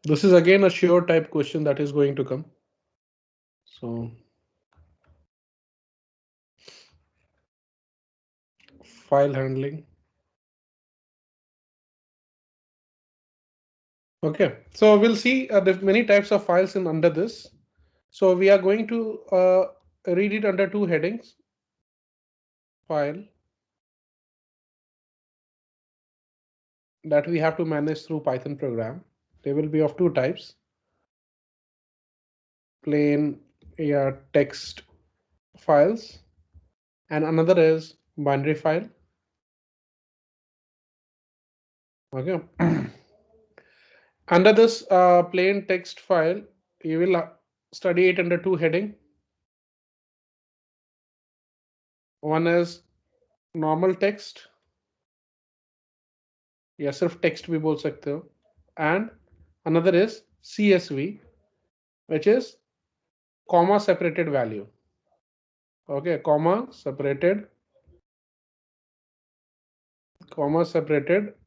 This is again a sure type question that is going to come. So file handling. Okay, so we'll see there's many types of files in under this. So we are going to read it under two headings. File that we have to manage through Python program. They will be of two types. Plain text files and another is binary file. Okay. Under this plain text file, you will study it under two heading. One is normal text, या सिर्फ text भी बोल सकते हो, and another is CSV, which is comma separated value. Okay, comma separated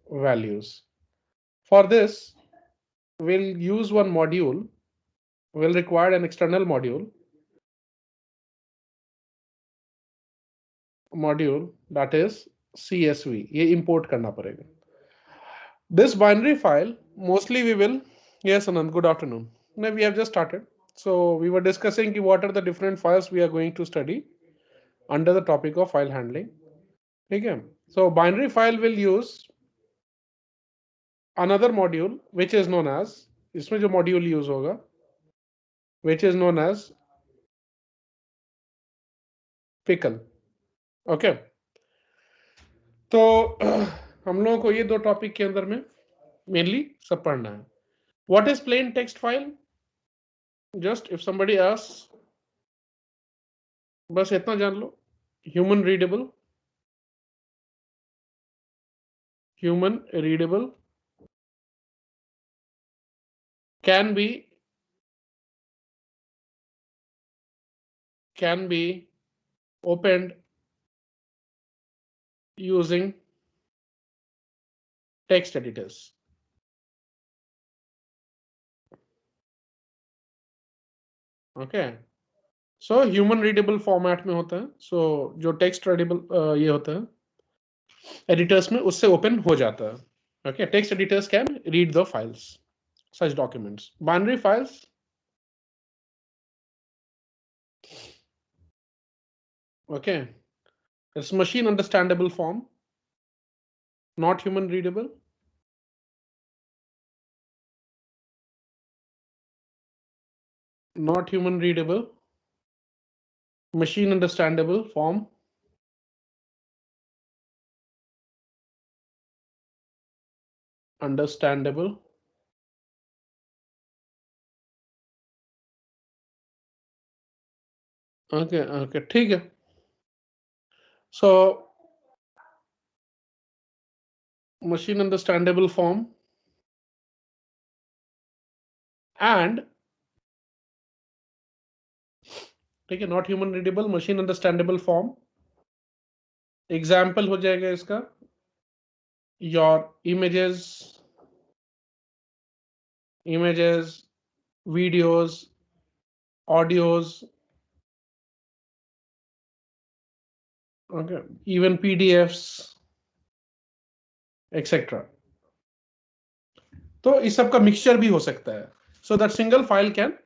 values. For this, we'll use one module. We'll require an external module that is CSV. ये import करना पड़ेगा. This binary file, mostly we will. Yes, Anand, good afternoon. No, we have just started. So we were discussing what are the different files we are going to study under the topic of file handling. Okay. So binary file will use another module which is known as, इसमें जो module use होगा, which is known as pickle. Okay. तो हम लोगों को ये दो topic के अंदर में मेनली सब पढ़ना है. What is plain text file? Just if somebody asks, बस इतना जान लो. Human readable can be opened using text editors. Okay. So human readable format में होता है. So जो text readable ये होता है editors में उससे open हो जाता है. Okay. Text editors can read the files, such documents. Binary files, okay, it's machine understandable form, not human readable. Not human readable, machine understandable form. Understandable. Okay, okay, ठीक है. So machine understandable form and ठीक है, not human readable, machine understandable form. Example हो जाएगा इसका your images, videos, audios, okay, even PDFs, etc. तो इस सब का मिक्सचर भी हो सकता है. So that single file can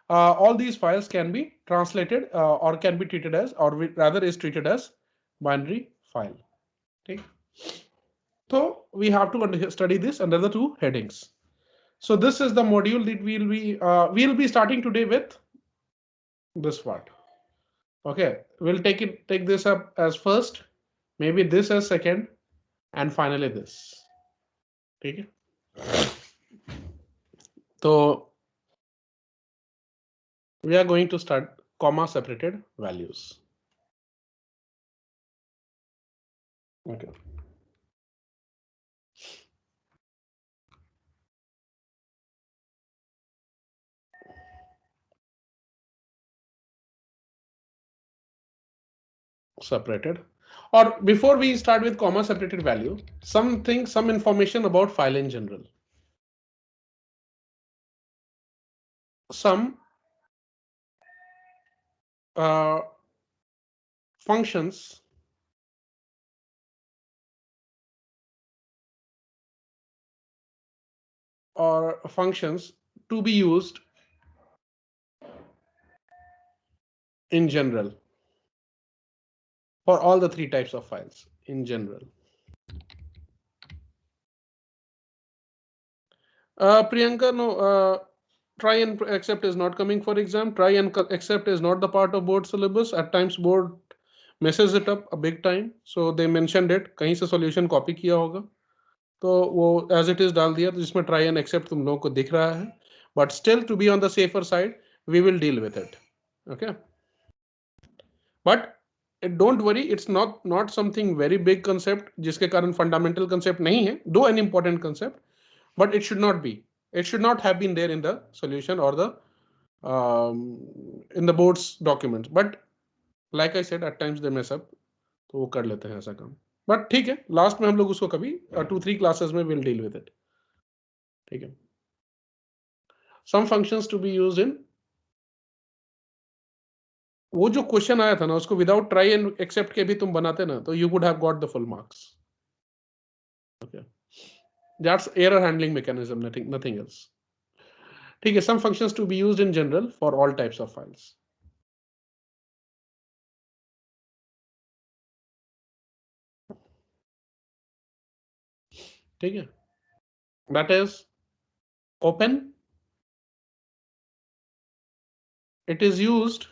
all these files can be translated or can be treated as, or rather is treated as binary file. Okay. So we have to study this under the two headings. So this is the module that we'll be starting today with this part. Okay, we'll take this up as first, maybe this as second, and finally this. Okay. So we are going to start comma separated values. Okay. Separated. Or before we start with comma separated value, some information about file in general. some functions or functions to be used in general for all the three types of files in general. Priyanka, no, try and accept is not coming for exam. Try and accept is not the part of board syllabus. At times board messes it up a big time. So they mentioned it. कहीं से solution copy किया होगा. तो वो as it is डाल दिया, तो जिसमें try and accept तुम लोगों को दिख रहा है. But still to be on the safer side, we will deal with it. Okay. But don't worry, it's not something very big concept जिसके कारण fundamental concept नहीं है. Though an important concept, but it should not be. It should not have been there in the solution or the in the board's documents. But like I said, at times they mess up. तो वो कर लेते हैं ऐसा काम. But ठीक है, last में हम लोग उसको कभी 2-3 classes में will deal with it. ठीक है. Some functions to be used in. वो जो क्वेश्चन आया था ना, उसको विदाउट ट्राई एंड एक्सेप्ट के भी तुम बनाते ना, तो you would have got the full marks. Okay, that's error handling mechanism, nothing else. ठीक है, some functions to be used in general for all types of files. ठीक है, that is open. It is used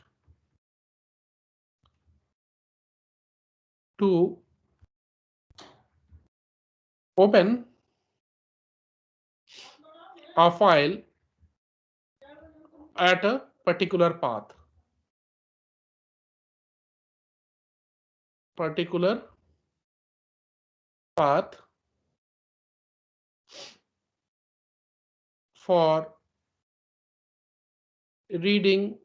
to open a file at a particular path. For reading,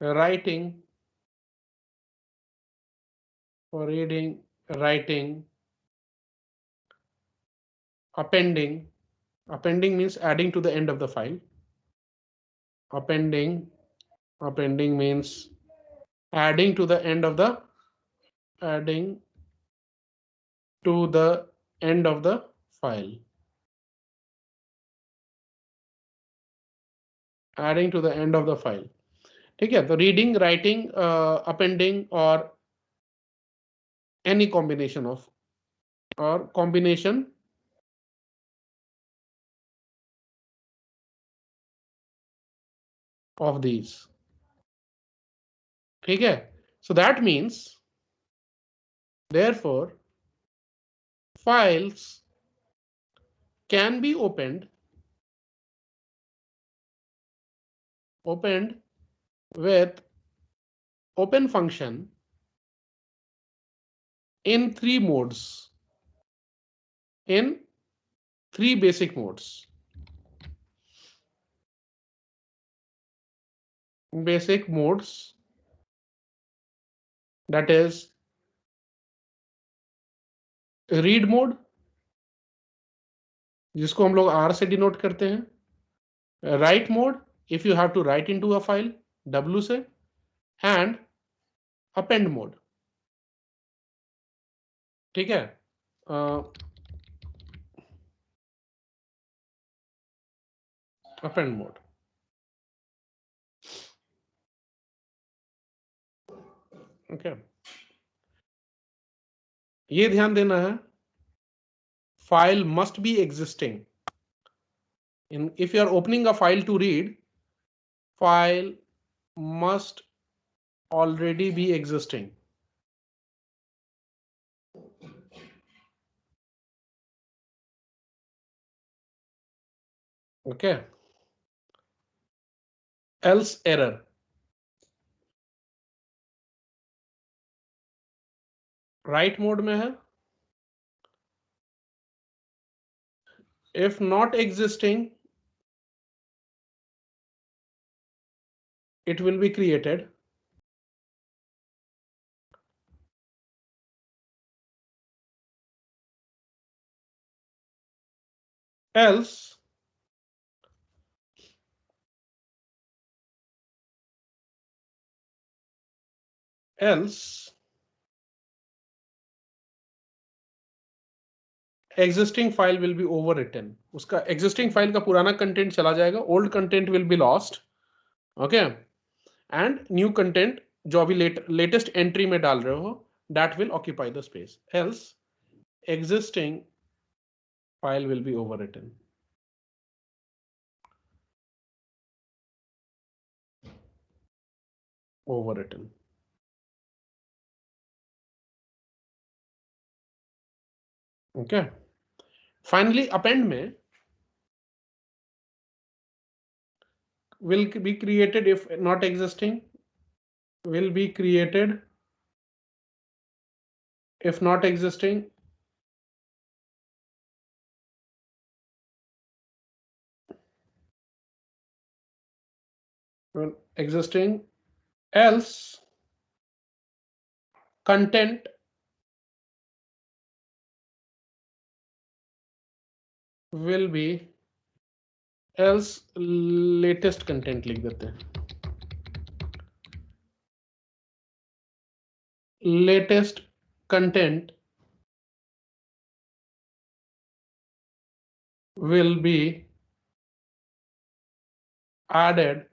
writing, appending. Appending means adding to the end of the file. Appending means adding to the end of the file. Adding to the end of the file. ठीक है, तो reading, writing, appending और any combination of these. ठीक है, so that means therefore files can be opened with open function in three modes, in three basic modes. That is read mode, जिसको हम लोग R से डिनोट करते हैं. Write mode, if you have to write into a file, W से. And append mode. ठीक है, append mode. Okay, ये ध्यान देना है, file must be existing. If you are opening a file to read, file must already be existing. Okay. Else error. Write mode में है. If not existing, it will be created. Else else existing file will be overwritten. उसका existing file का पुराना content चला जाएगा, old content will be lost, okay, and new content जो अभी latest entry में डाल रहे हो that will occupy the space. Else existing file will be overwritten. Okay. Finally, append में will be created if not existing, will be created if not existing, when existing, else content will be, else latest content लिख देते हैं, latest content will be added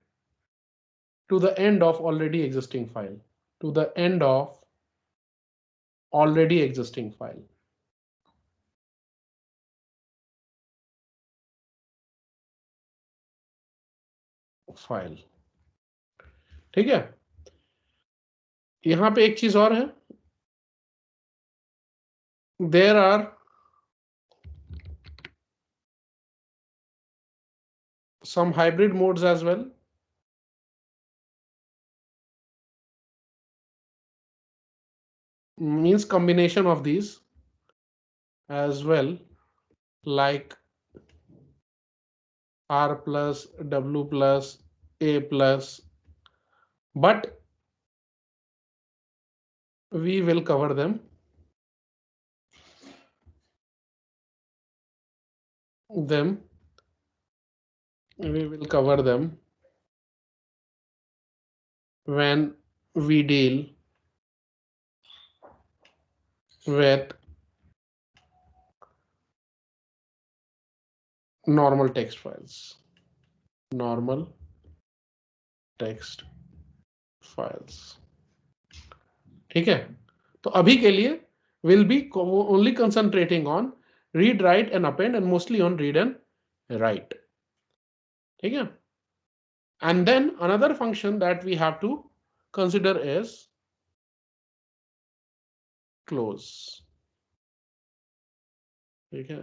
to the end of already existing file, to the end of already existing file. ठीक है, यहां पे एक चीज और है, there are some hybrid modes as well. Means combination of these as well, like R plus, W plus, A plus, but we will cover them. We will cover them when we deal with normal text files. Normal text files. ठीक है, तो अभी के लिए will be only concentrating on read, write and append, and mostly on read and write. ठीक है, and then another function that we have to consider is close. ठीक है,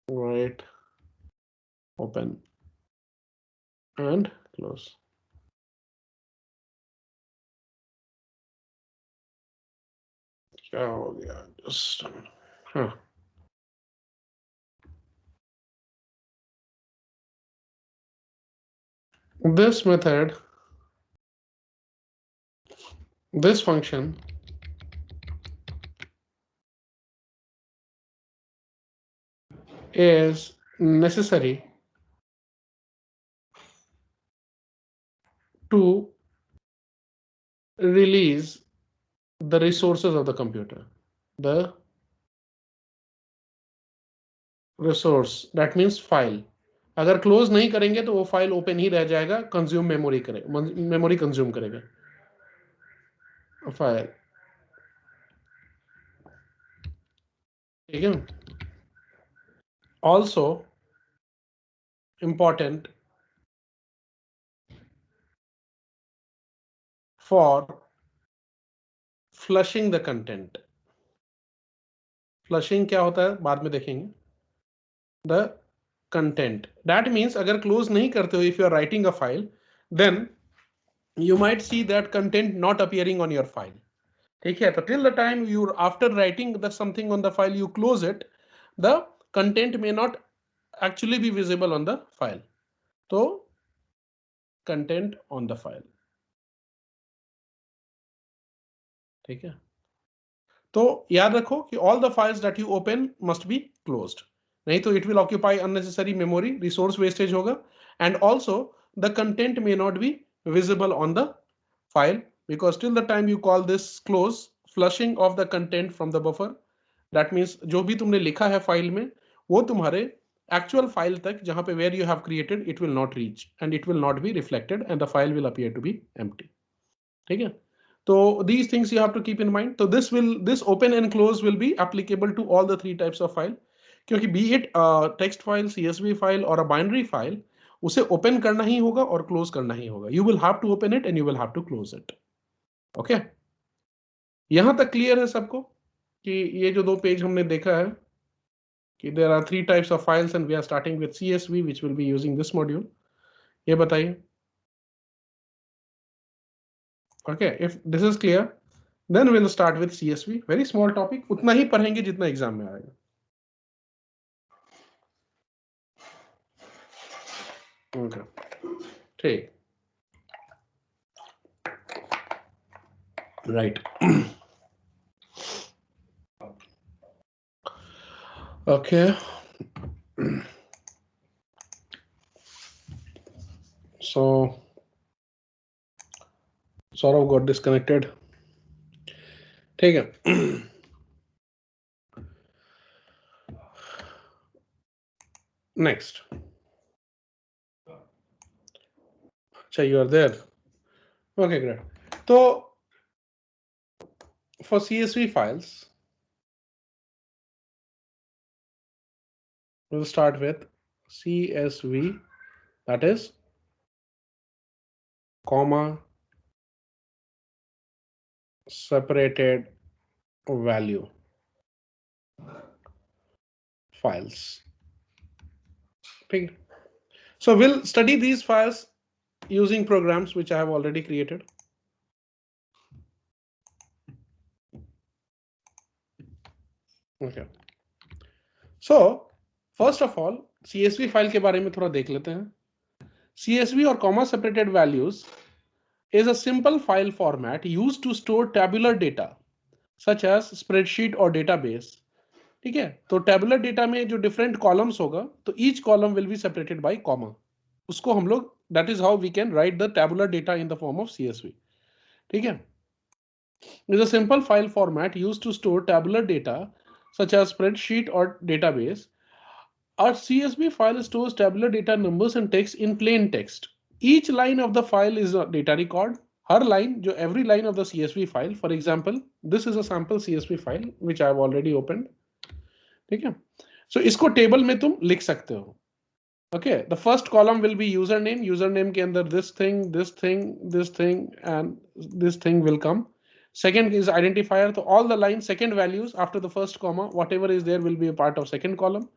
write, open and close. क्या हो गया, just हाँ, this method, this function is necessary to release the resources of the computer. The resource, that means file. अगर close नहीं करेंगे तो वो फाइल ओपन ही रह जाएगा, कंज्यूम मेमोरी करेगा, मेमोरी कंज्यूम करेगा फाइल. ठीक है, also important for flushing the content. Flushing क्या होता है बाद में देखेंगे. The content, that means अगर close नहीं करते हो, if you are writing a file, then you might see that content not appearing on your file. ठीक है, तो till the time you, after writing the something on the file, you close it, the content may not actually be visible on the file. तो content on the file. ठीक है, तो याद रखो कि all the files that you open must be closed, नहीं तो it will occupy unnecessary memory, resource wastage होगा, and also the content may not be visible on the file because till the time you call this close, flushing of the content from the buffer, that means जो भी तुमने लिखा है file में वो तुम्हारे actual file तक जहां पे where you have created it will not reach and it will not be reflected and the file will appear to be empty. ठीक है, तो these things you have to keep in mind. So this open and close will be applicable to all the three types of file, क्योंकि be it text file, CSV file और a binary file, उसे open करना ही होगा और close करना ही होगा. You will have to open it and you will have to close it. Okay, यहां तक क्लियर है सबको कि ये जो दो पेज हमने देखा है कि there are three types of files and we are starting with CSV which will be using this module. ये बताइए. Okay, if this is clear then we will start with CSV. Very small topic, उतना ही पढ़ेंगे जितना exam में आएगा. Okay, ठीक, right. Okay, so Saurav got disconnected. ठीक है. Next. अच्छा, you are there. Okay, great. So for CSV files, we'll start with CSV, that is comma separated value files. Okay. So we'll study these files using programs which I have already created. Okay. So first of all, CSV file के बारे में थोड़ा देख लेते हैं. CSV or comma separated values is a simple file format used to store tabular data such as spreadsheet or database. ठीक है, तो tabular data में जो different columns होगा तो each column will be separated by comma. उसको हम लोग, that is how we can write the tabular data in the form of CSV. ठीक है, is a simple file format used to store tabular data such as spreadsheet or database. Our CSV file stores tabular data, numbers and text in plain text. Each line of the file is a data record. Her line, जो every line of the CSV file, for example, this is a sample CSV file which I have already opened. ठीक है, so इसको table में तुम लिख सकते हो. Okay, the first column will be username. Username के अंदर this thing, this thing, this thing, and this thing will come. Second is identifier. So all the lines, second values after the first comma, whatever is there will be a part of second column.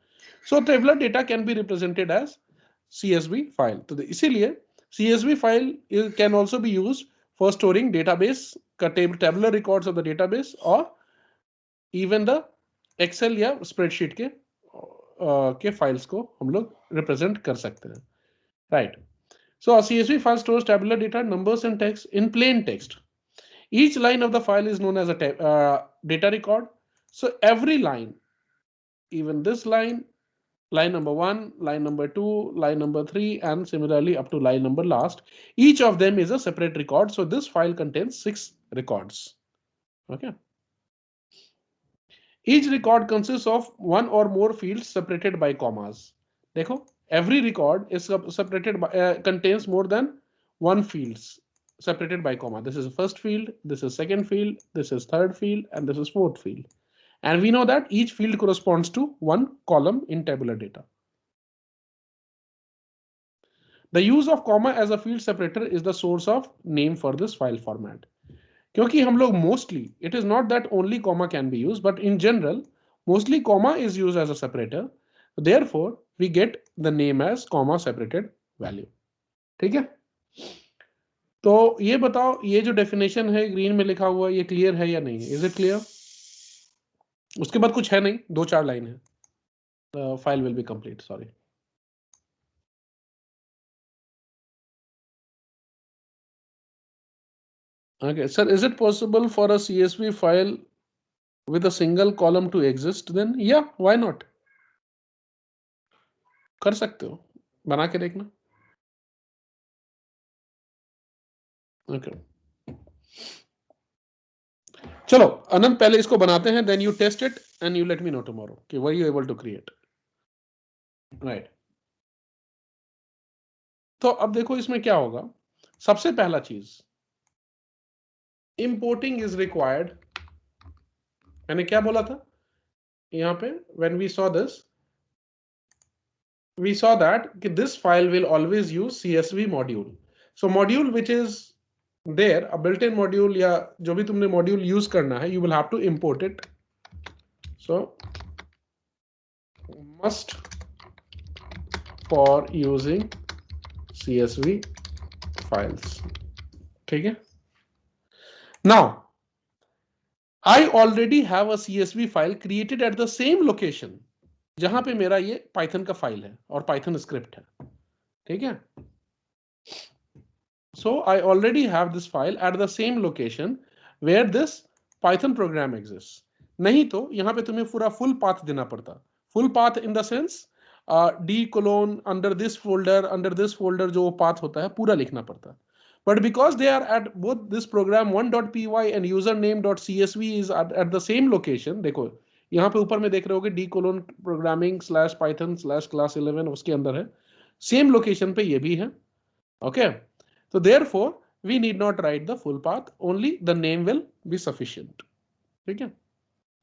So tabular data can be represented as CSV file. तो इसीलिए CSV file can also be used for storing database tabular records of the database or even the Excel या spreadsheet के files को हम लोग represent कर सकते हैं. Right. So a CSV file stores tabular data, numbers and text in plain text. Each line of the file is known as a data record. So every line, even this line number 1, line number 2, line number 3, and similarly up to line number last, each of them is a separate record. So this file contains 6 records. Okay. Each record consists of one or more fields separated by commas. देखो, every record is separated by contains more than one fields separated by comma. This is first field, this is second field, this is third field, and this is fourth field. And we know that each field corresponds to one column in tabular data. The use of comma as a field separator is the source of name for this file format. क्योंकि हम लोग mostly, it is not that only comma can be used, but in general, mostly comma is used as a separator. Therefore, we get the name as comma separated value. ठीक है, तो ये बताओ, ये जो डेफिनेशन है ग्रीन में लिखा हुआ, ये क्लियर है या नहीं है? Is it clear? उसके बाद कुछ है नहीं, 2-4 लाइन है. File will be complete. Sorry. Okay, sir, is it possible for a CSV file with a single column to exist? Then yeah, why not? कर सकते हो, बना के देखना. Okay. चलो अनंत पहले इसको बनाते हैं, then you test it and you let me know tomorrow कि were you able to create, right. तो अब देखो इसमें क्या होगा। सबसे पहला चीज, इंपोर्टिंग इज रिक्वायर्ड। मैंने क्या बोला था यहां पे, when we saw this, we saw that this file will always use CSV module. So module which is there, a built-in module या जो भी तुमने module use करना है, you will have to import it. So must for using CSV files. ठीक है? Now I already have a CSV file created at the same location जहां पे मेरा ये पाइथन का फाइल है और पाइथन स्क्रिप्ट है, ठीक है। So I already have this file at the same location where this Python program exists. नहीं तो यहां पे तुम्हें पूरा फुल पाथ देना पड़ता, full path in the sense d: under this folder जो पाथ होता है पूरा लिखना पड़ता। But because they are at both this program 1.py and username.csv is at the same location, देखो यहाँ पे ऊपर में देख रहे होगे d:programming/python/class11 उसके अंदर है, सेम लोकेशन पे ये भी है, okay. So therefore we need not write the full path, only the name will be sufficient, ठीक है।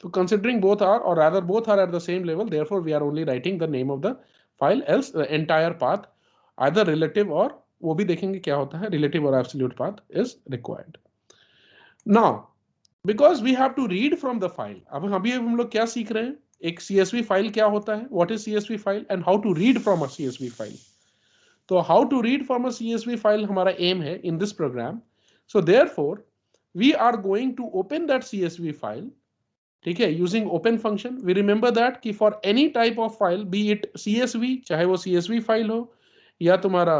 So considering both are, or rather both are at the same level, therefore we are only writing the name of the file, else the entire path either relative or वो भी देखेंगे क्या होता है, relative or absolute path is required. Now because we have to read from the file, अब हम लोग क्या सीख रहे हैं, एक CSV फाइल क्या होता है, what is CSV file and how to read from a CSV file. तो how to read from a CSV file हमारा aim है in this program. So therefore we are going to open that CSV file, ठीक है, using open function. We remember that कि for any type of file, be it CSV, चाहे वो CSV file हो या तुम्हारा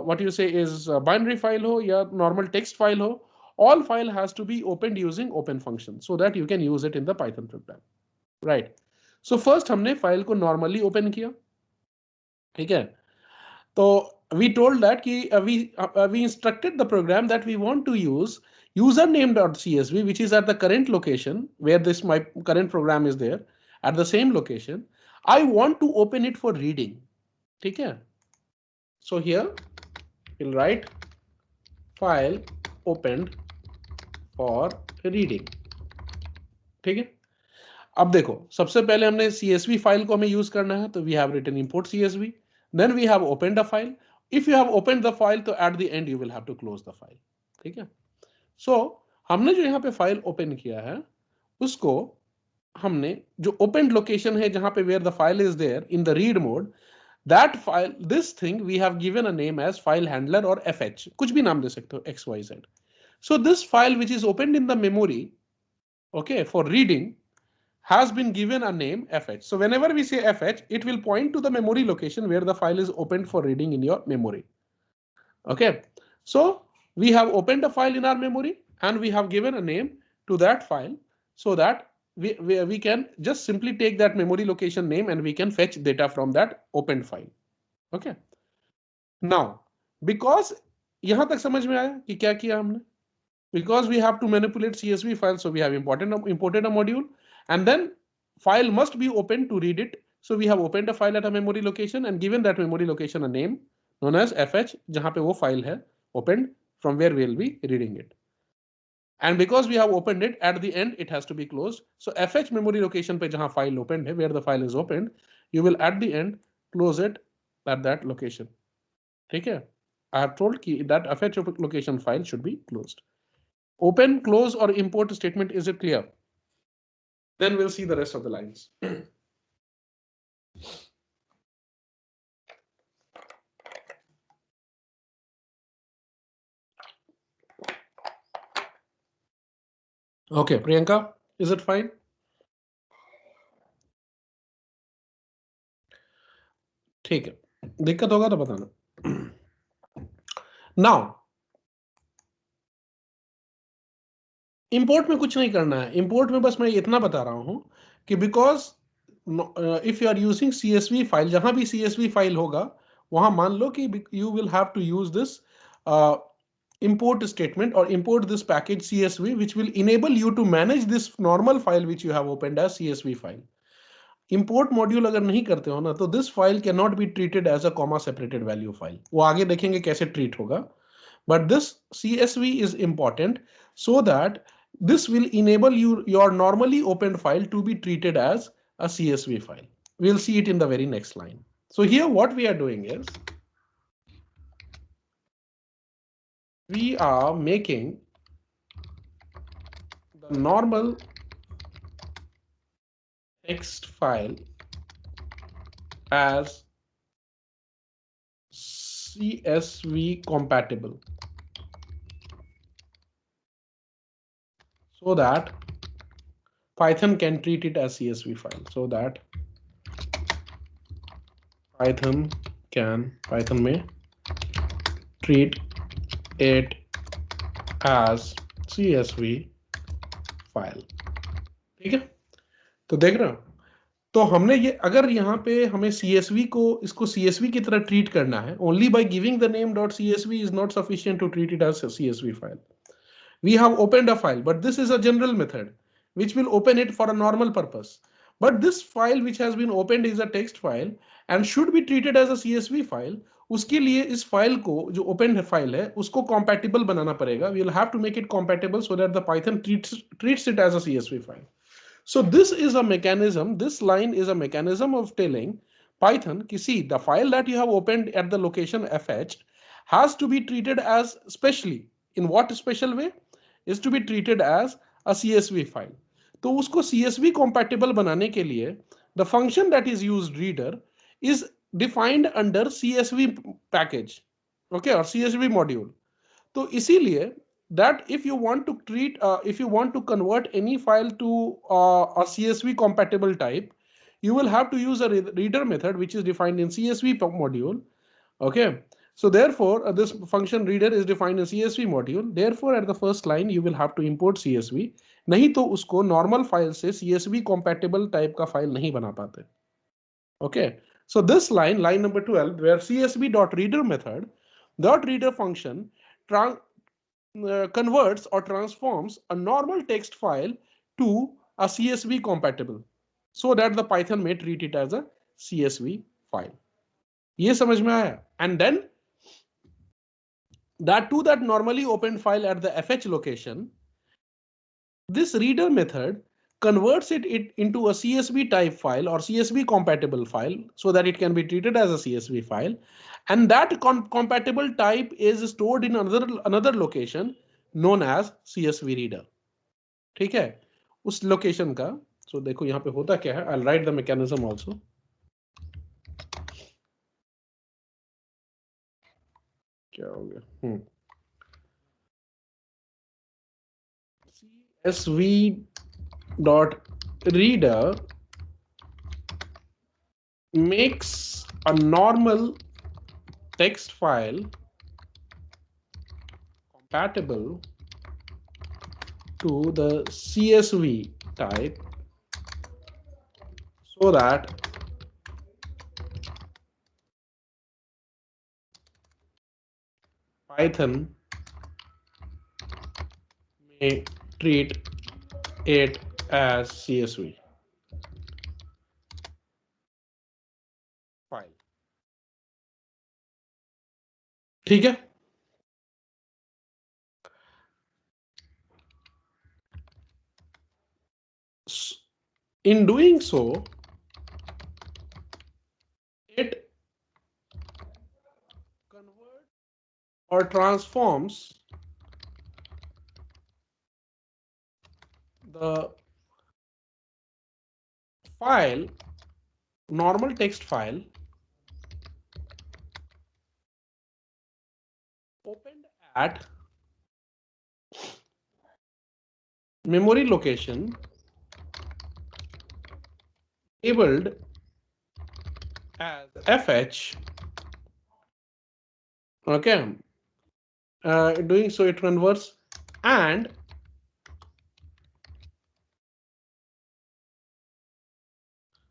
what you say is binary file हो या normal text file हो, all file has to be opened using open function so that you can use it in the Python program, right? So first हमने file को normally open किया, ठीक है। तो we told that कि we instructed the program that we want to use username.csv which is at the current location where this my current program is there at the same location. I want to open it for reading, ठीक है। So here we'll write file opened for reading, ठीक है। अब देखो सबसे पहले हमने CSV file को हमें यूज करना है, तो we have written import CSV, then we have opened a file. If you have opened the file, तो at the end you will have to close the file, ठीक है। So हमने जो यहाँ पे फाइल ओपन किया है उसको हमने जो opened लोकेशन है जहां पे where the file is there in the read mode, that file, this thing we have given a name as file handler or fh, कुछ भी नाम दे सकते हो xyz. So this file which is opened in the memory, okay, for reading has been given a name fh. So whenever we say fh, it will point to the memory location where the file is opened for reading in your memory, okay. So we have opened a file in our memory and we have given a name to that file so that we can just simply take that memory location name and we can fetch data from that opened file, okay. Now because यहां तक समझ में आया कि क्या किया हमने, because we have to manipulate CSV file, so we have imported a module and then file must be opened to read it. So we have opened a file at a memory location and given that memory location a name known as fh, जहां पे वो file है opened from where we will be reading it. And because we have opened it, at the end it has to be closed. So fh memory location पे जहां file opened है, where the file is opened, you will at the end close it at that location, ठीक है। I have told कि that fh location file should be closed. Open, close or import statement, is it clear? Then we'll see the rest of the lines. Okay, Priyanka, is it fine? ठीक है, दिक्कत होगा तो बताना। Now import में कुछ नहीं करना है, इंपोर्ट में बस मैं इतना बता रहा हूं कि because if you are using CSV file, जहां भी CSV फाइल होगा वहां मान लो कि you will have to use this import statement or import this package CSV, which will enable you to manage this normal file which you have opened as CSV file. Import module अगर नहीं करते हो ना तो this file cannot be treated as a comma separated value file. वो आगे देखेंगे कैसे treat होगा. But this CSV is important so that this will enable your normally opened file to be treated as a CSV file. We'll see it in the very next line. So here what we are doing is we are making the normal text file as CSV compatible so that Python can treat it as CSV file, so that Python may treat it as CSV file. ठीक है, तो देख रहे हो, तो हमने ये अगर यहाँ पे हमें CSV को इसको CSV की तरह ट्रीट करना है, only by giving the name .csv is not sufficient to treat it as a CSV file. We have opened a file, but this is a general method which will open it for a normal purpose. But this file which has been opened is a text file and should be treated as a CSV file. उसके लिए इस file को जो opened file है उसको compatible बनाना पड़ेगा. We will have to make it compatible so that the Python treats it as a CSV file. So this is a mechanism. This line is a mechanism of telling Python, see, the file that you have opened at the location fh has to be treated as specially. In what special way? Is to be treated as a CSV file. तो उसको CSV compatible बनाने के लिए the function that is used reader is defined under CSV package, okay, or CSV module. तो इसीलिए that if you want to if you want to convert any file to a CSV compatible type, you will have to use a reader method which is defined in CSV module. Okay, so therefore this function reader is defined in CSV module. Therefore at the first line you will have to import CSV. नहीं तो उसको normal file से CSV compatible type का file नहीं बना पाते. Okay, so this line number 12, where CSV.reader method .reader function converts or transforms a normal text file to a CSV compatible so that the Python may treat it as a CSV file. ये समझ में आया? And then that to that normally opened file at the fh location, this reader method converts it into a CSV type file or CSV compatible file so that it can be treated as a CSV file, and that compatible type is stored in another location known as CSV reader. ठीक है, उस location का. So देखो यहाँ पे होता क्या है, I'll write the mechanism also. क्या हो गया? CSV dot reader makes a normal text file compatible to the CSV type so that Python may treat it as CSV file. ठीक है, in doing so it converts or transforms the file, normal text file opened at memory location labeled as fh. Okay, doing so it converts and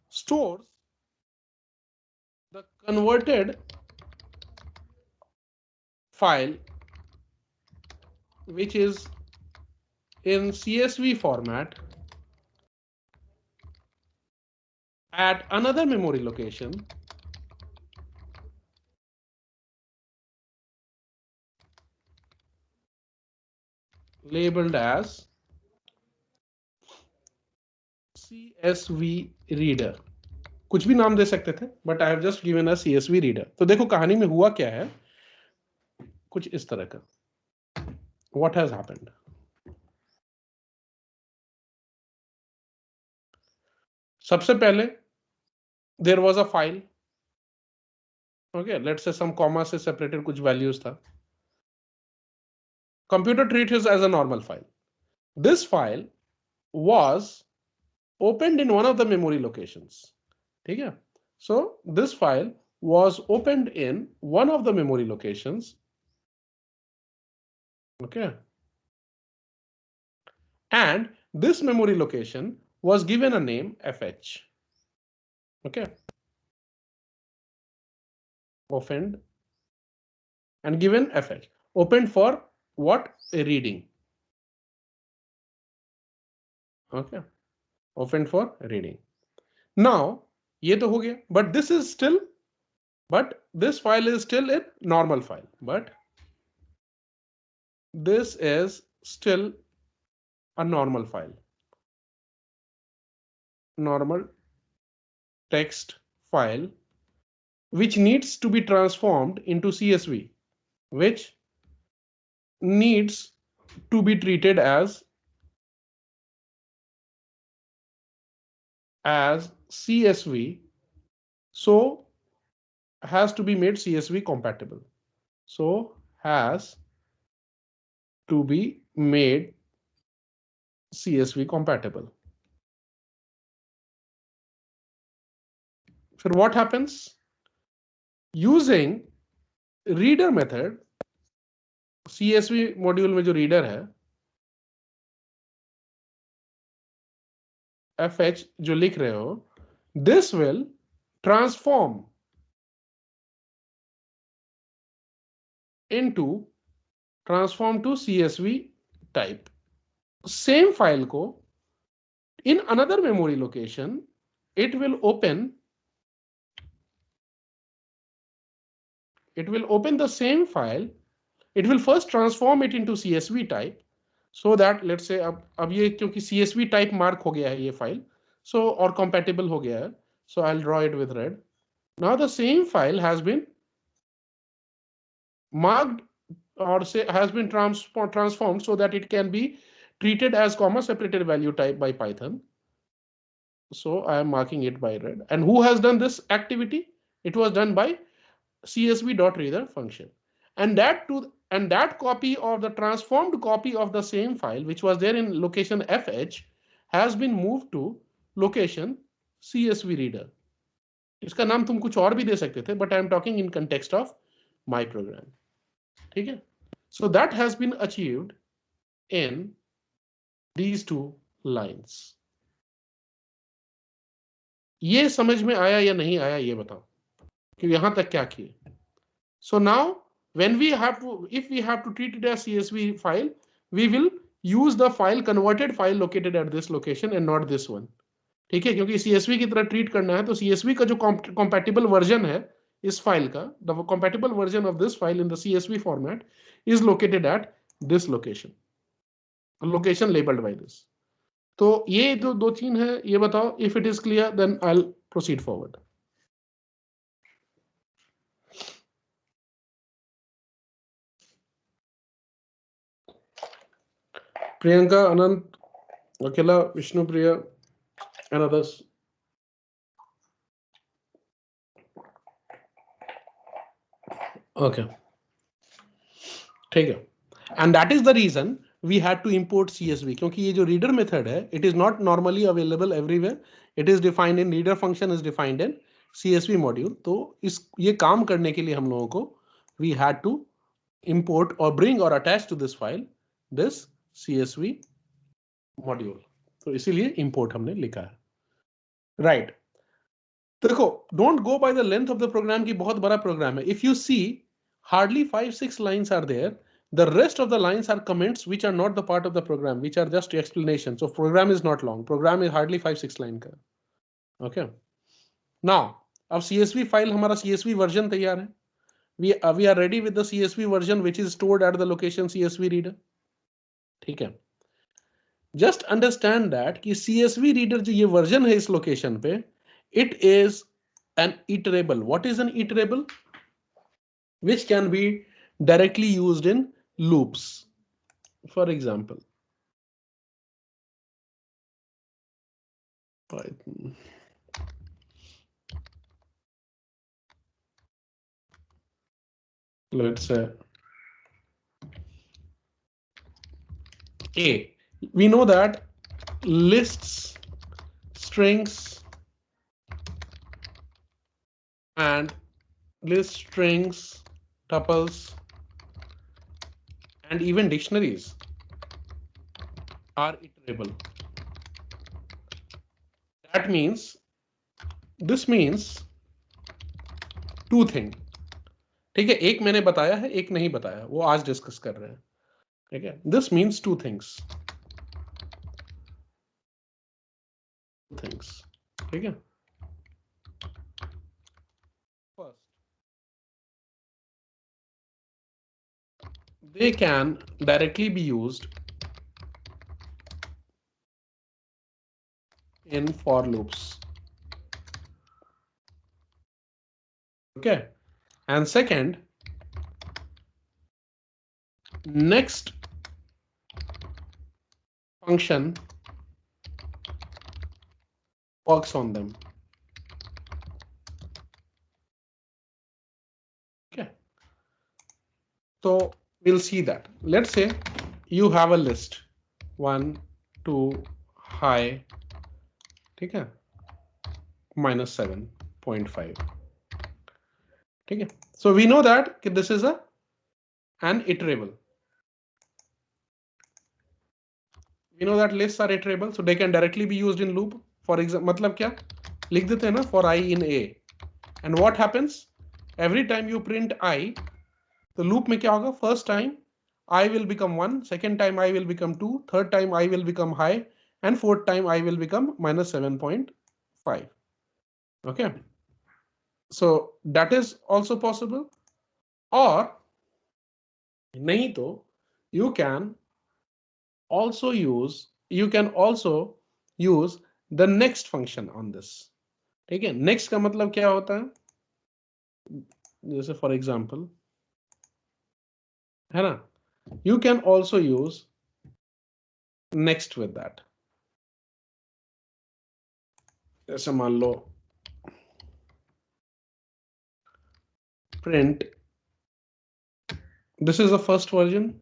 stores the converted file which is in CSV format at another memory location labeled as CSV reader. कुछ भी नाम दे सकते थे, but I have just given a CSV reader. तो देखो कहानी में हुआ क्या है, कुछ इस तरह का. What has happened? सबसे पहले there was a file. Okay, let's say some comma से separated कुछ values था. Computer treats it as a normal file. This file was opened in one of the memory locations. ठीक है? So this file was opened in one of the memory locations. Okay. And this memory location was given a name fh. Okay. Opened and given fh. Opened for what? A reading. Okay. Opened for reading. Now, ये तो हो गया, but this is still, but this file is still a normal file, but this is still a normal file. Normal text file which needs to be transformed into CSV, which needs to be treated as CSV, so has to be made CSV compatible. So has to be made CSV compatible. So what happens? Using reader method, CSV module में जो reader है, fh जो लिख रहे हो, this will transform to CSV type. Same file को in another memory location, it will open the same file. It will first transform it into CSV type, so that let's say अब ये क्योंकि CSV type mark हो गया है ये file, so और compatible हो गया है, so I'll draw it with red. Now the same file has been marked or say has been transformed so that it can be treated as comma separated value type by Python. So I am marking it by red. And who has done this activity? It was done by csv.reader function. And that copy of the transformed copy of the same file, which was there in location fh, has been moved to location csv reader. इसका नाम तुम कुछ और भी दे सकते थे, but I am talking in context of my program. ठीक है? So that has been achieved in these two lines. ये समझ में आया या नहीं आया ये बताओ कि यहां तक क्या किए. So now when we have to, if we have to treat it as CSV file, we will use the file converted file located at this location and not this one. ठीक है, क्योंकि CSV की तरह treat करना है तो CSV का जो compatible version है इस फाइल का, the compatible version of this file in the CSV format is located at this location, location labeled by this. तो ये जो दो चीज है ये बताओ. If it is clear, then I'll proceed forward. Priyanka, Anand, Akila, Vishnu Priya, and others. Okay. ठीक है. And that is the reason we had to import CSV, क्योंकि ये जो reader method है, it is not normally available everywhere. It is defined in reader function is defined in CSV module. तो ये काम करने के लिए हम लोगों को we had to import or bring or attach to this file this CSV module. तो इसीलिए import हमने लिखा है. Right. देखो, don't go by the length of the program कि बहुत बड़ा program है. If you see hardly 5-6 lines are there. The rest of the lines are comments which are not the part of the program, which are just explanation. So program is not long. Program is hardly 5-6 line का. Okay. Now, अब CSV file हमारा CSV version तैयार है. We are ready with the CSV version which is stored at the location CSV reader. ठीक है. Just understand that कि CSV reader जो ये version है इस location पे, it is an iterable. What is an iterable? Which can be directly used in loops. For example, Python. Let's say A. We know that lists, strings, and list strings, tuples, and even dictionaries are iterable. That means, this means two things. ठीक है, एक मैंने बताया है, एक नहीं बताया, वो आज डिस्कस कर रहे हैं. ठीक है, दिस मीन्स टू थिंग्स. ठीक है. First, they can directly be used in for loops. Okay. And second, next function works on them. Okay. So we'll see that. Let's say you have a list 1, 2, high, ठीक है, -7.5. ठीक है. So we know that this is an iterable. We know that lists are iterable, so they can directly be used in loop. For example, मतलब क्या लिख देते हैं ना, for I in A. And what happens? Every time you print I, तो loop में क्या होगा? First time I will become 1, second time I will become 2, third time I will become high, and fourth time I will become -7.5. Okay. So that is also possible. Or नहीं तो you can also use the next function on this. ठीक है. Next का मतलब क्या होता है? जैसे for example, है ना, you can also use next with that. जैसे मान लो print, this is the first version,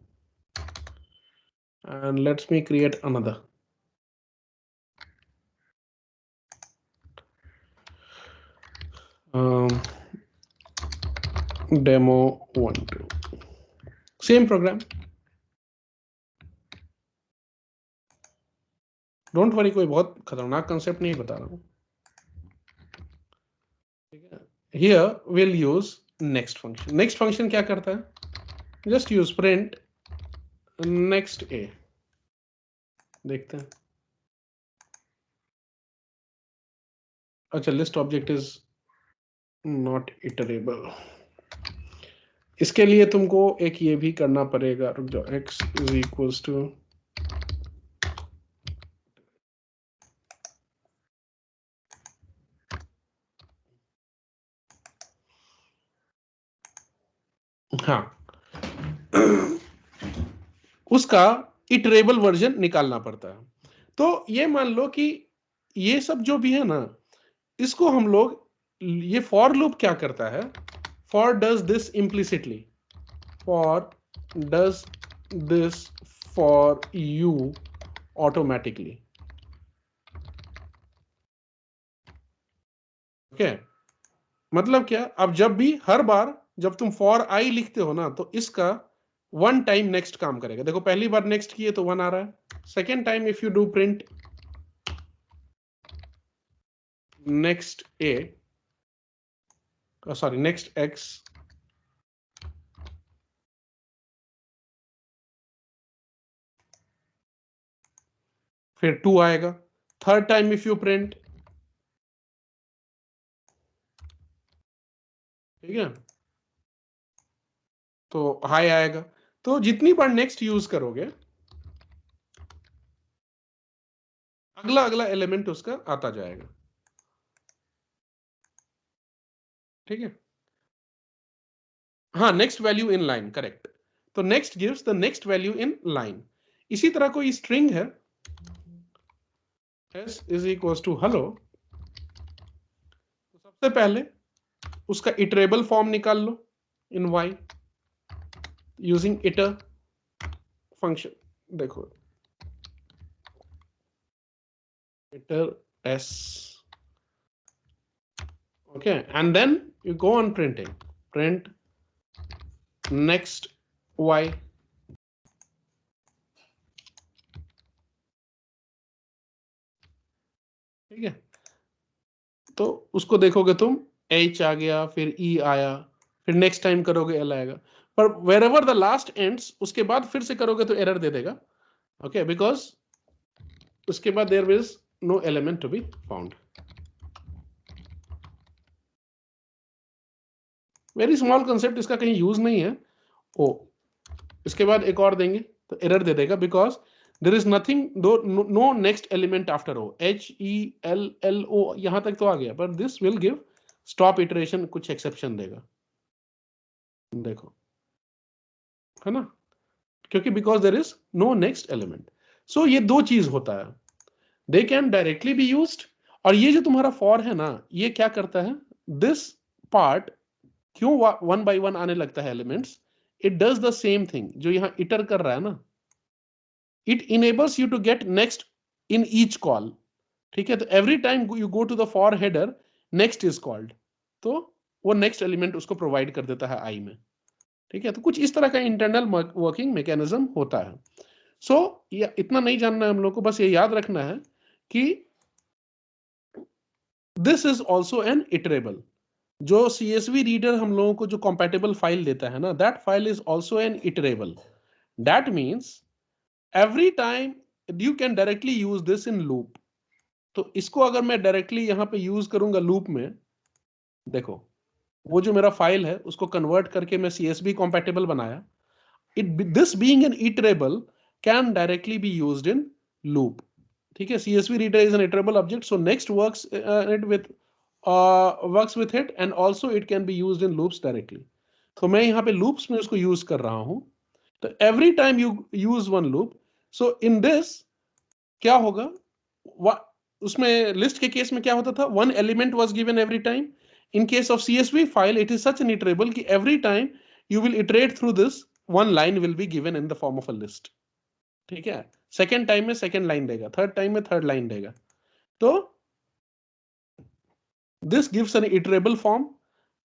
and let me create another. Demo 1, 2. Same program. Don't worry, कोई बहुत खतरनाक concept नहीं बता रहा हूँ. Here we'll use next function. Next function क्या करता है? Just use print next A. देखते हैं. अच्छा, list object is not iterable. इसके लिए तुमको एक ये भी करना पड़ेगा. रुक जाओ. X is equals to हाँ उसका इटरेबल वर्जन निकालना पड़ता है. तो ये मान लो कि ये सब जो भी है ना, इसको हम लोग, ये फॉर लूप क्या करता है? For does this implicitly, for does this for you automatically. Okay. मतलब क्या? अब जब भी, हर बार जब तुम फॉर आई लिखते हो ना, तो इसका वन टाइम नेक्स्ट काम करेगा. देखो, पहली बार नेक्स्ट किए तो 1 आ रहा है. Second time if you do print next A, sorry, next X, फिर 2 आएगा। Third time if you print, ठीक है, तो हाई आएगा। तो जितनी बार नेक्स्ट यूज करोगे, अगला अगला एलिमेंट उसका आता जाएगा, ठीक है। हाँ, next value in line, correct. तो next gives the next value in line. इसी तरह कोई स्ट्रिंग है, s is equal to hello, तो सबसे पहले उसका इटरेबल फॉर्म निकाल लो in y using iter function. देखो, iter s, okay, and then you go on printing, print next y, ठीक है। तो उसको देखोगे तुम, h आ गया, फिर e आया, फिर नेक्स्ट टाइम करोगे l आएगा, पर wherever the last ends, उसके बाद फिर से करोगे तो एरर दे देगा, ओके, बिकॉज उसके बाद there is no element to be found. Very small concept, इसका कहीं यूज नहीं है। ओ, इसके बाद एक और देंगे तो एरर दे देगा, because there is nothing, no next element after O, HELLO यहां तक तो आ गया, पर this will give stop iteration, कुछ एक्सेप्शन देगा, देखो, है ना, क्योंकि because there is no next element. So ये दो चीज होता है, they can directly be used, और ये जो तुम्हारा फॉर है ना, ये क्या करता है, दिस पार्ट क्यों वन बाय वन आने लगता है elements, it does the same thing जो यहां इटर कर रहा है ना, it enables you to get next in each call, ठीक है। तो every time you go to the for header, next is called, तो वो नेक्स्ट एलिमेंट उसको प्रोवाइड कर देता है आई में, ठीक है। तो कुछ इस तरह का इंटरनल वर्किंग मैकेनिज्म होता है। सो इतना नहीं जानना है हम लोग को, बस ये याद रखना है कि this is also an iterable. जो CSV रीडर हम लोगों को जो कॉम्पैटिबल फाइल देता है ना, that file is also an iterable. That means every time you can directly use this in loop. तो इसको अगर मैं डायरेक्टली यहां पे यूज करूंगा लूप में, देखो, वो जो मेरा फाइल है उसको कन्वर्ट करके मैं CSV कॉम्पैटिबल बनाया, it this being an iterable can directly be used in loop, ठीक है। CSV reader is an iterable object, so next works with it, and also it can be used in loops directly. तो मैं यहाँ पे loops में उसको use कर रहा हूं। तो every time you use one loop, so in this क्या होगा, उसमें लिस्ट के केस में क्या होता था, one element was given every time. In case of CSV file it is such an iterable कि every time you will iterate through this, one line will be given in the form of a list, ठीक है। Second time में second line देगा, third time में third line देगा। तो this gives an iterable form,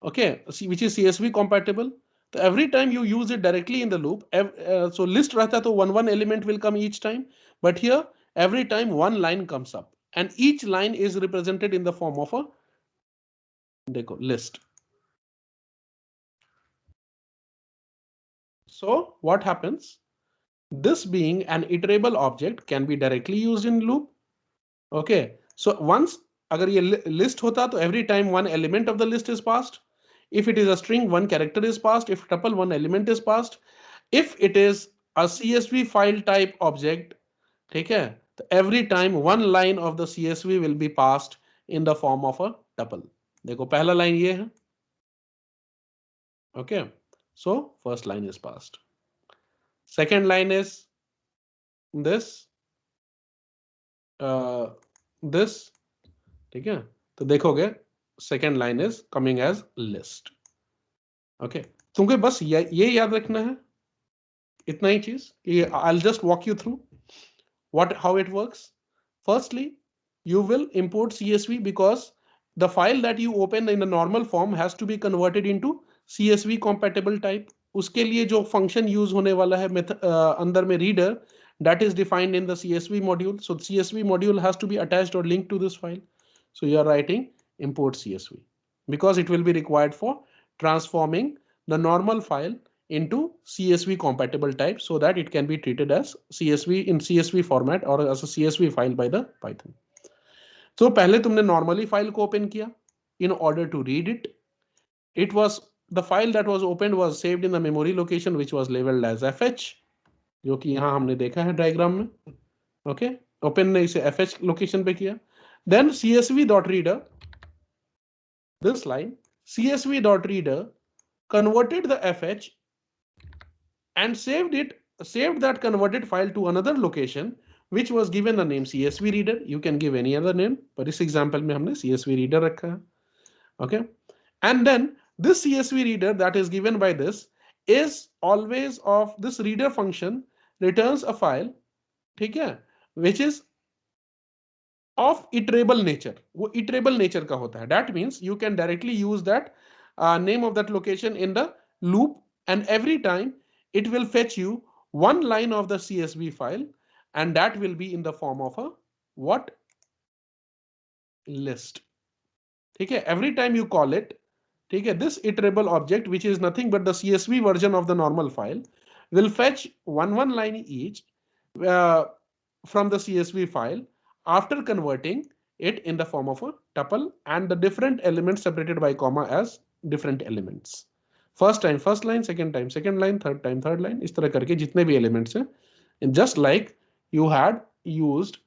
okay, which is CSV compatible. So every time you use it directly in the loop, so list रहता तो one element will come each time, but here every time one line comes up, and each line is represented in the form of a, देखो, list. So what happens? This being an iterable object can be directly used in loop. Okay, so once अगर ये list होता तो every time one element of the list is passed. If it is a string, one character is passed. If tuple, one element is passed. If it is a CSV file type object, ठीक है, तो every time one line of the CSV will be passed in the form of a tuple. देखो पहला line ये है, okay, so first line is passed. Second line is this, this, ठीक है। तो देखोगे second line is coming as list, okay. तुमको बस ये याद रखना है, इतना ही चीज कि I will just walk you through what how it works. Firstly, you will import CSV because the file that you open in the normal form has to be converted into CSV compatible type. उसके लिए जो function use होने वाला है अंदर में reader, that is defined in the CSV module. So CSV module has to be attached or linked to this file. So you are writing import CSV because it will be required for transforming the normal file into CSV compatible type so that it can be treated as CSV in CSV format or as a CSV file by the Python. So पहले तुमने normally file को open किया in order to read it. It was the file that was opened was saved in the memory location which was labeled as fh, जो कि यहाँ हमने देखा है डायग्राम में. ओके, ओपन ने इसे fh लोकेशन पे किया. Then csv.reader, this line, csv.reader converted the fh and saved that converted file to another location which was given the name CSV reader. You can give any other name, but इस example में हमने CSV reader रखा है. Okay, and then this CSV reader that is given by this is always of this reader function returns a file, ठीक है, which is of iterable nature. वो iterable nature का होता है. That means you can directly use that name of that location in the loop, and every time it will fetch you one line of the CSV file, and that will be in the form of a what? List. ठीक है, every time you call it, ठीक है, this iterable object which is nothing but the CSV version of the normal file will fetch one line each from the CSV file after converting it in the form of a tuple and the different elements separated by comma as different elements. First time first line, second time second line, third time third line, इस तरह करके जितने भी elements हैं, just like you had used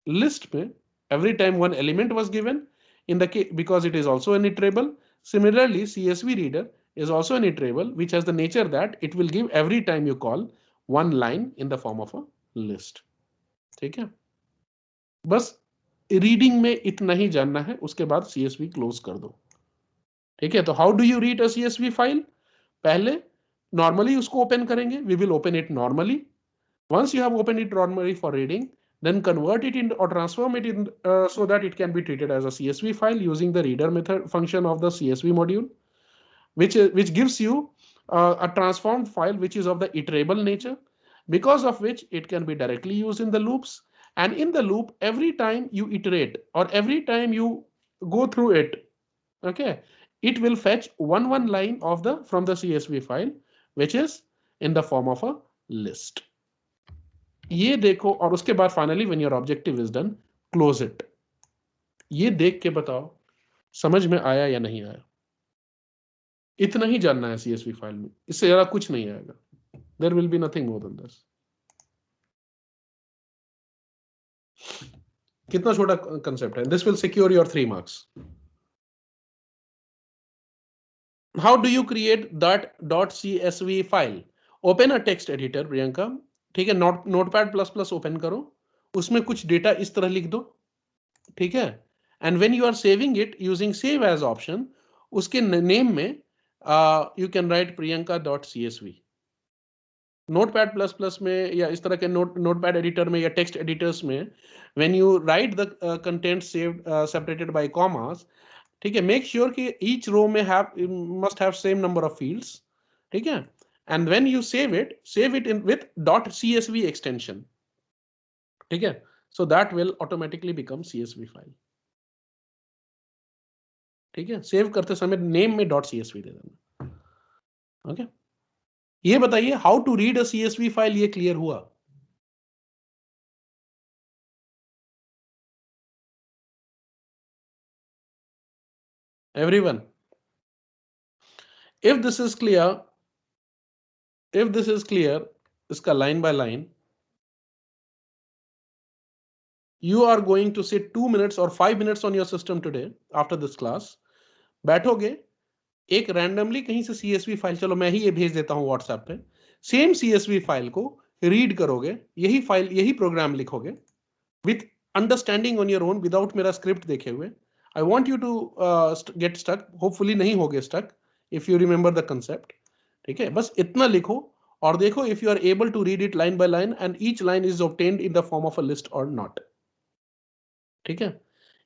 list में every time one element was given in the case because it is also an iterable. Similarly, CSV reader is also an iterable which has the nature that it will give every time you call one line in the form of a list. ठीक है, बस reading में इतना ही जानना है, उसके बाद CSV close कर दो. ठीक है, तो how do you read a CSV file? पहले नॉर्मली उसको ओपन करेंगे. We will open it normally. Once you have opened it normally for reading, then convert it in or transform it in so that it can be treated as a CSV file using the reader method function of the CSV module, which gives you a transformed file which is of the iterable nature, because of which it can be directly used in the loops. And in the loop, every time you iterate or every time you go through it, okay, it will fetch one line of the from the CSV file, which is in the form of a list. ये देखो, और उसके बाद finally when your objective is done, close it. ये देख के बताओ समझ में आया या नहीं आया. इतना ही जानना है CSV फाइल में, इससे ज्यादा कुछ नहीं आएगा. There will be nothing more than this. कितना छोटा कंसेप्ट है. This will secure your 3 marks. How do you create that .csv file? Open a text editor Priyanka. ठीक है, नोटपैड प्लस प्लस ओपन करो, उसमें कुछ डेटा इस तरह लिख दो. ठीक है, and when you are saving it using save as option, उसके नेम में you can write priyanka.csv. Notepad plus plus में या इस तरह के नोटपैड एडिटर में या टेक्स्ट एडिटर्स में when you write the content saved separated by commas, ठीक है, मेक श्योर कि ईच रो में must have same number of fields. ठीक है, and when you save it in with .csv extension. ठीक है, so that will automatically become CSV file. ठीक है, सेव करते समय नेम में .csv दे देना. ओके, ये बताइए how to read a CSV file, ये क्लियर हुआ? Everyone, if this is clear, इसका line by line, you are going to sit 2 minutes or 5 minutes on your system today after this class. बैठोगे, एक randomly कहीं से CSV file, चलो मैं ही ये भेज देता हूं व्हाट्सएप पे, सेम CSV फाइल को रीड करोगे, यही फाइल यही प्रोग्राम लिखोगे with understanding on your own, without मेरा स्क्रिप्ट देखे हुए. I want you to get stuck, hopefully नहीं होगे stuck if you remember the concept. ठीक है, बस इतना लिखो और देखो if you are able to read it line by line and each line is obtained in the form of a list और नॉट. ठीक है,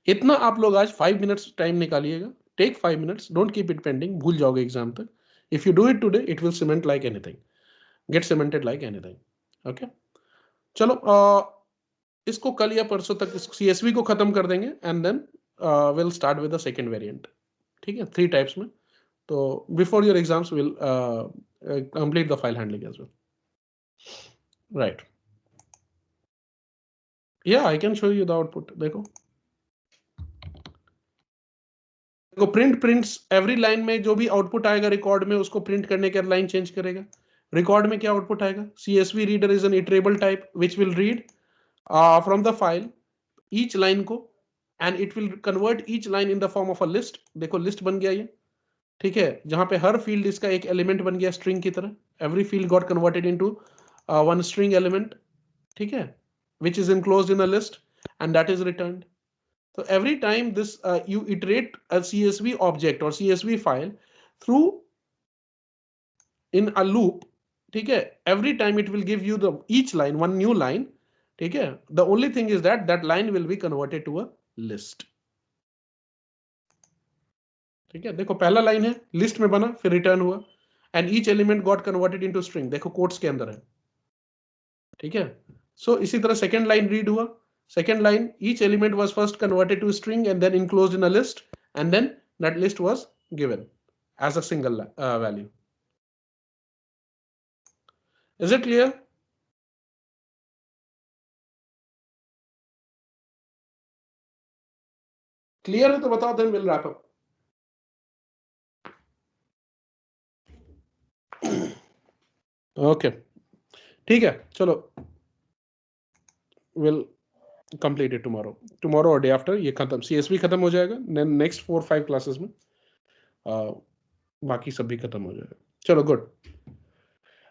इतना आप लोग आज 5 मिनट्स टाइम निकालिएगा. Take 5 minutes, don't keep it pending, भूल जाओगे एग्जाम तक. If you do it today it will cement like anything, get cemented like anything. Okay, चलो इसको कल या परसों तक CSV को खत्म कर देंगे and then will start with the second variant. ठीक है, 3 टाइप्स में. So before your exams, we'll complete the file handling as well. Right. Yeah, I can show you the output. देखो प्रिंट प्रिंट्स एवरी लाइन में जो भी output आएगा record में उसको प्रिंट करने के लाइन चेंज करेगा. रिकॉर्ड में क्या आउटपुट आएगा? CSV reader is an iterable type which will read from the file each line को and it will convert each line in the form of a list. देखो list बन गया ये, ठीक है, जहां पे हर फील्ड इसका एक एलिमेंट बन गया स्ट्रिंग की तरह. Every field got converted into one string element, ठीक है, which is enclosed in a list and that is returned. So every time this you iterate a CSV object or CSV file through in a loop, ठीक है, every time it will give you the each line one new line, ठीक है. The only thing is that that line will be converted to a list. ठीक है, देखो पहला line है list में बना फिर रिटर्न हुआ and each element got converted into string. देखो कोट्स के अंदर है, ठीक है. सो इसी तरह सेकंड लाइन रीड हुआ. Second line, each element was first converted to a string and then enclosed in a list, and then that list was given as a single value. Is it clear? Clear है तो बताओ, then we'll wrap up. Okay, ठीक है, चलो we'll complete it tomorrow or day after. ये खत्म, CSV खत्म हो जाएगा next 4-5 classes में, बाकी सब भी खत्म हो जाएगा. चलो good.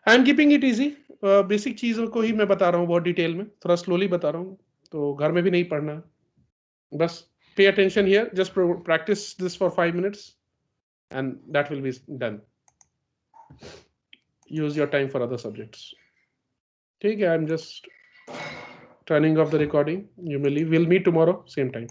I am keeping it easy. Basic चीजों को ही मैं बता रहा हूँ बहुत डिटेल में, थोड़ा स्लोली बता रहा हूँ, तो घर में भी नहीं पढ़ना है. बस pay attention here, just practice this for 5 minutes and that will be done. Use your time for other subjects. ठीक है, I'm just turning off the recording. You may leave. We'll meet tomorrow, same time.